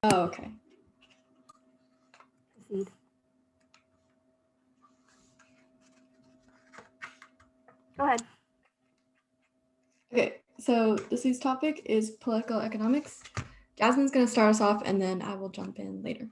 Oh, okay. Proceed. Go ahead. Okay, so this week's topic is political economics. Jasmine's going to start us off, and then I will jump in later.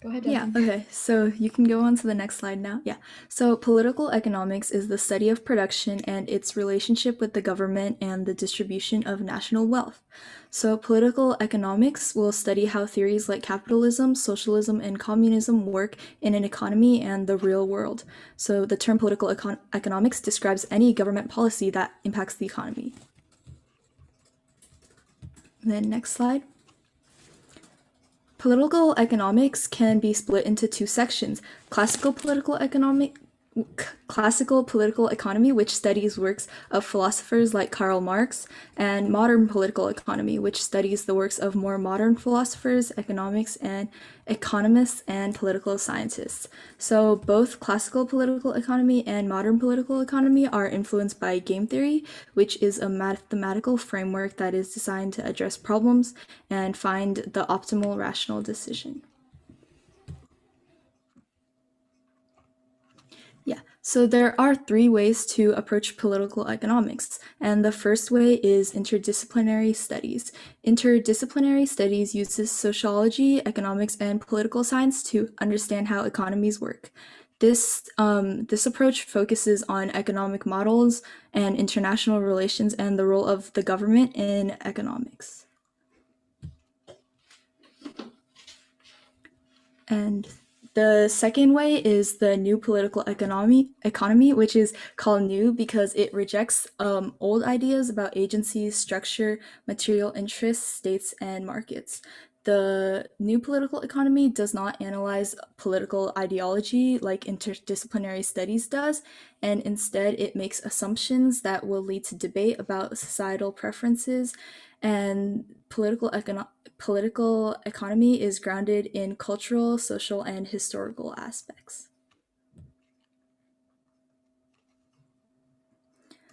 Go ahead, Yeah, Jasmine. okay. So you can go on to the next slide now. Yeah. So political economics is the study of production and its relationship with the government and the distribution of national wealth. So political economics will study how theories like capitalism, socialism, and communism work in an economy and the real world. So the term political economics describes any government policy that impacts the economy. Then next slide. Political economics can be split into two sections: classical political economy, which studies works of philosophers like Karl Marx, and modern political economy, which studies the works of more modern philosophers, economists, and political scientists. So both classical political economy and modern political economy are influenced by game theory, which is a mathematical framework that is designed to address problems and find the optimal rational decision. Yeah, so there are three ways to approach political economics, and the first way is interdisciplinary studies. Interdisciplinary studies uses sociology, economics, and political science to understand how economies work. This approach focuses on economic models and international relations and the role of the government in economics. And the second way is the new political economy, which is called new because it rejects old ideas about agencies, structure, material interests, states, and markets. The new political economy does not analyze political ideology like interdisciplinary studies does, and instead it makes assumptions that will lead to debate about societal preferences. And political economy is grounded in cultural, social, and historical aspects.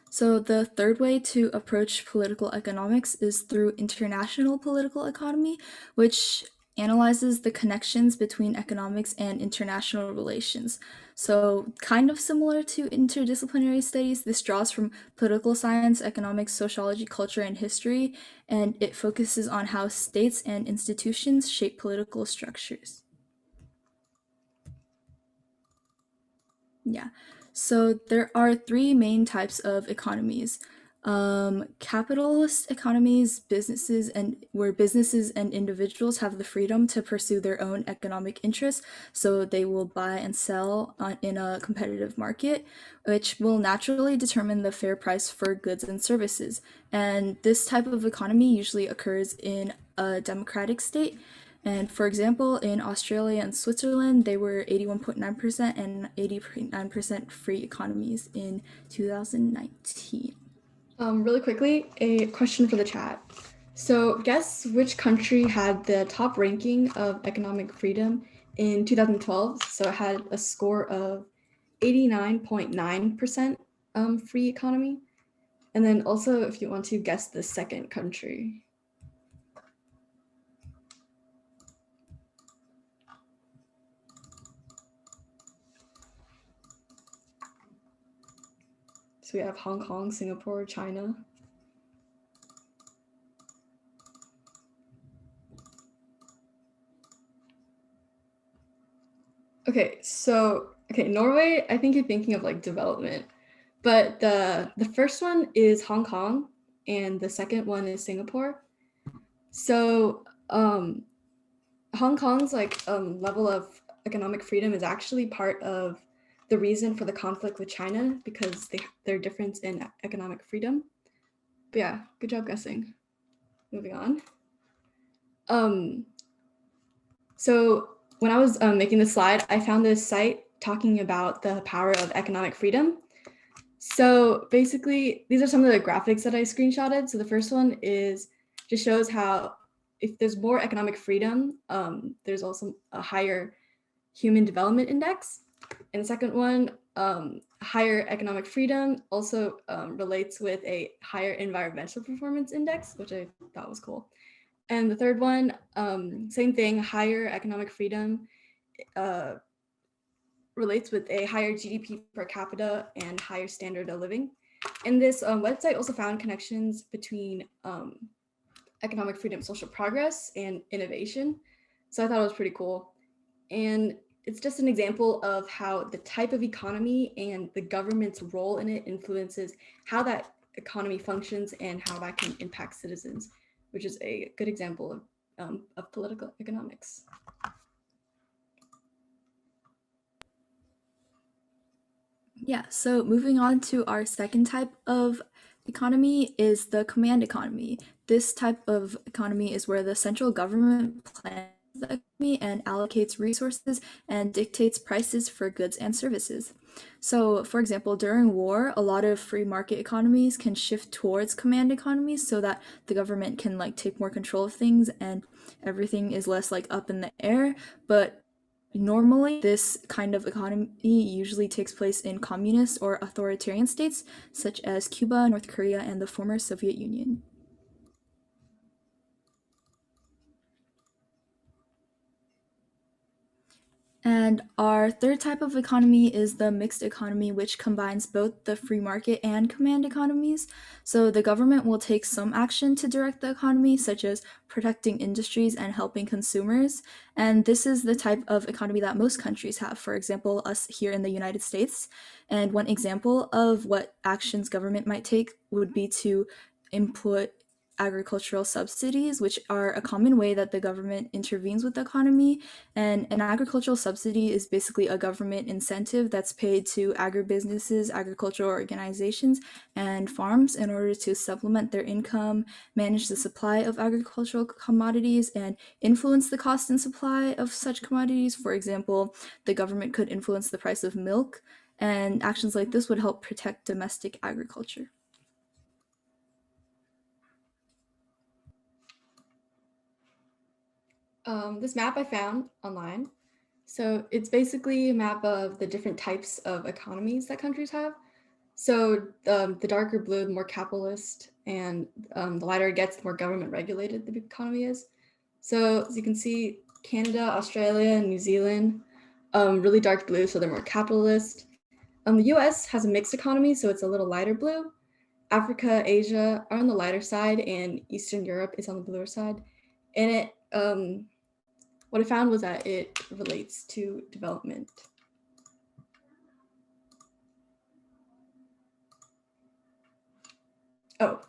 So the third way to approach political economics is through international political economy, which analyzes the connections between economics and international relations. So kind of similar to interdisciplinary studies, this draws from political science, economics, sociology, culture, and history, and it focuses on how states and institutions shape political structures. Yeah. So there are three main types of economies. Capitalist economies, where businesses and individuals have the freedom to pursue their own economic interests, so they will buy and sell in a competitive market, which will naturally determine the fair price for goods and services. And this type of economy usually occurs in a democratic state. And for example, in Australia and Switzerland, they were 81.9% and 80.9% free economies in 2019. Really quickly, a question for the chat. So guess which country had the top ranking of economic freedom in 2012? So it had a score of 89.9% free economy. And then also, if you want to guess the second country. So we have Hong Kong, Singapore, China. Okay, Norway, I think you're thinking of like development. But the first one is Hong Kong and the second one is Singapore. So Hong Kong's like level of economic freedom is actually part of the reason for the conflict with China because their difference in economic freedom. But yeah, good job guessing. Moving on. So when I was making this slide, I found this site talking about the power of economic freedom. So basically, these are some of the graphics that I screenshotted. So the first one just shows how if there's more economic freedom, there's also a higher human development index. And the second one, higher economic freedom also relates with a higher environmental performance index, which I thought was cool. And the third one, same thing, higher economic freedom relates with a higher GDP per capita and higher standard of living. And this website also found connections between economic freedom, social progress, and innovation. So I thought it was pretty cool. And it's just an example of how the type of economy and the government's role in it influences how that economy functions and how that can impact citizens, which is a good example of political economics. Yeah, so moving on to our second type of economy is the command economy. This type of economy is where the central government plans the economy and allocates resources and dictates prices for goods and services. So, for example, during war, a lot of free market economies can shift towards command economies so that the government can like take more control of things and everything is less like up in the air. But normally, this kind of economy usually takes place in communist or authoritarian states, such as Cuba, North Korea, and the former Soviet Union. And our third type of economy is the mixed economy, which combines both the free market and command economies. So the government will take some action to direct the economy, such as protecting industries and helping consumers. And this is the type of economy that most countries have, for example, us here in the United States. And one example of what actions government might take would be to input agricultural subsidies, which are a common way that the government intervenes with the economy. And an agricultural subsidy is basically a government incentive that's paid to agribusinesses, agricultural organizations, and farms in order to supplement their income, manage the supply of agricultural commodities, and influence the cost and supply of such commodities. For example, the government could influence the price of milk, and actions like this would help protect domestic agriculture. This map I found online. So it's basically a map of the different types of economies that countries have. So the darker blue, the more capitalist, and the lighter it gets, the more government regulated the economy is. So as you can see, Canada, Australia, and New Zealand, really dark blue, so they're more capitalist. The US has a mixed economy, so it's a little lighter blue. Africa, Asia are on the lighter side, and Eastern Europe is on the bluer side. And what I found was that it relates to development. Oh,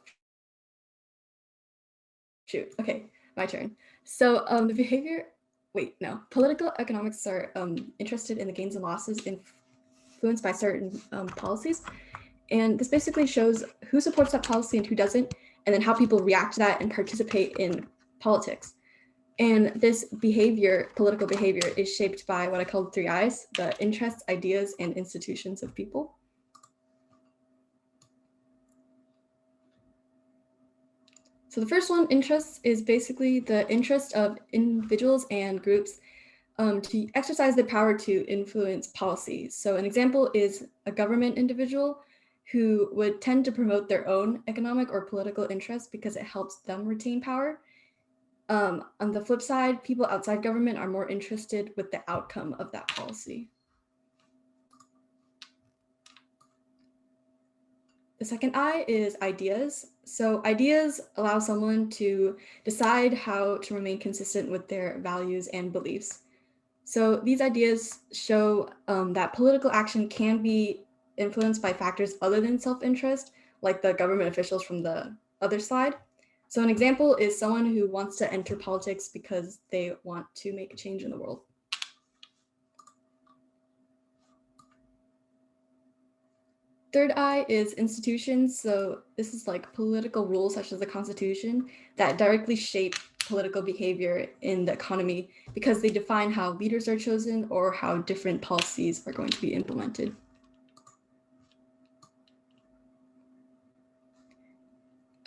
shoot. Okay, my turn. So the behavior, wait, no. Political economics are interested in the gains and losses influenced by certain policies. And this basically shows who supports that policy and who doesn't, and then how people react to that and participate in politics. And this behavior, political behavior, is shaped by what I call the 3 I's, the interests, ideas, and institutions of people. So the first one, interests, is basically the interest of individuals and groups to exercise their power to influence policies. So an example is a government individual who would tend to promote their own economic or political interests because it helps them retain power. On the flip side, people outside government are more interested with the outcome of that policy. The second I is ideas. So ideas allow someone to decide how to remain consistent with their values and beliefs. So these ideas show that political action can be influenced by factors other than self-interest, like the government officials from the other slide. So an example is someone who wants to enter politics because they want to make a change in the world. Third I is institutions. So this is like political rules such as the Constitution that directly shape political behavior in the economy because they define how leaders are chosen or how different policies are going to be implemented.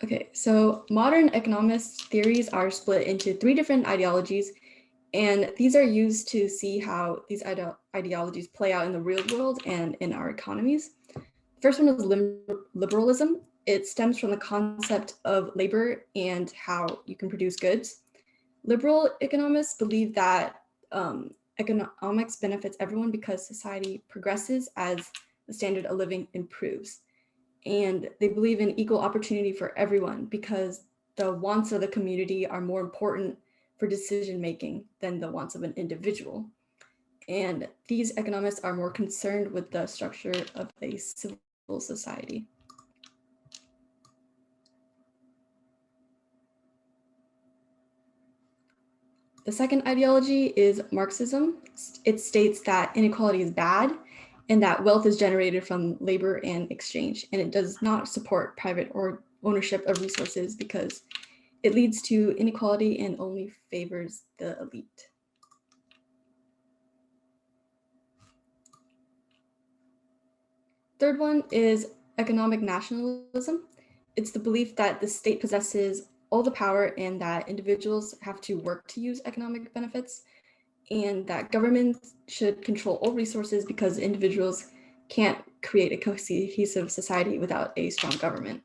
Okay, so modern economist theories are split into 3 different ideologies, and these are used to see how these ideologies play out in the real world and in our economies. First one is liberalism. It stems from the concept of labor and how you can produce goods. Liberal economists believe that economics benefits everyone because society progresses as the standard of living improves. And they believe in equal opportunity for everyone because the wants of the community are more important for decision making than the wants of an individual. And these economists are more concerned with the structure of a civil society. The second ideology is Marxism. It states that inequality is bad and that wealth is generated from labor and exchange, and it does not support private or ownership of resources because it leads to inequality and only favors the elite. Third one is economic nationalism. It's the belief that the state possesses all the power and that individuals have to work to use economic benefits, and that governments should control all resources because individuals can't create a cohesive society without a strong government.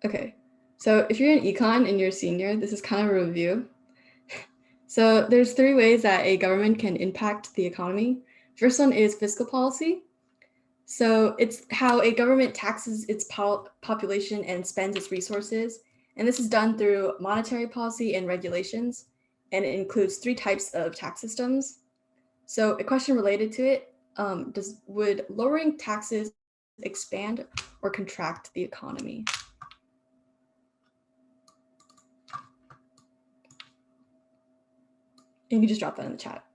Okay, so if you're in econ and you're a senior, this is kind of a review. So there's 3 ways that a government can impact the economy. First one is fiscal policy. So it's how a government taxes its population and spends its resources. And this is done through monetary policy and regulations. And it includes 3 types of tax systems. So a question related to it, would lowering taxes expand or contract the economy? And you can just drop that in the chat.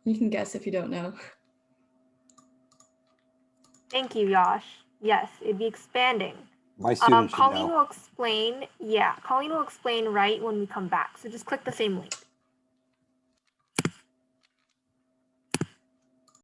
You can guess if you don't know. Thank you, Yash. Yes, it'd be expanding. My students should Colleen know. will explain. Yeah, Colleen will explain right when we come back. So just click the same link.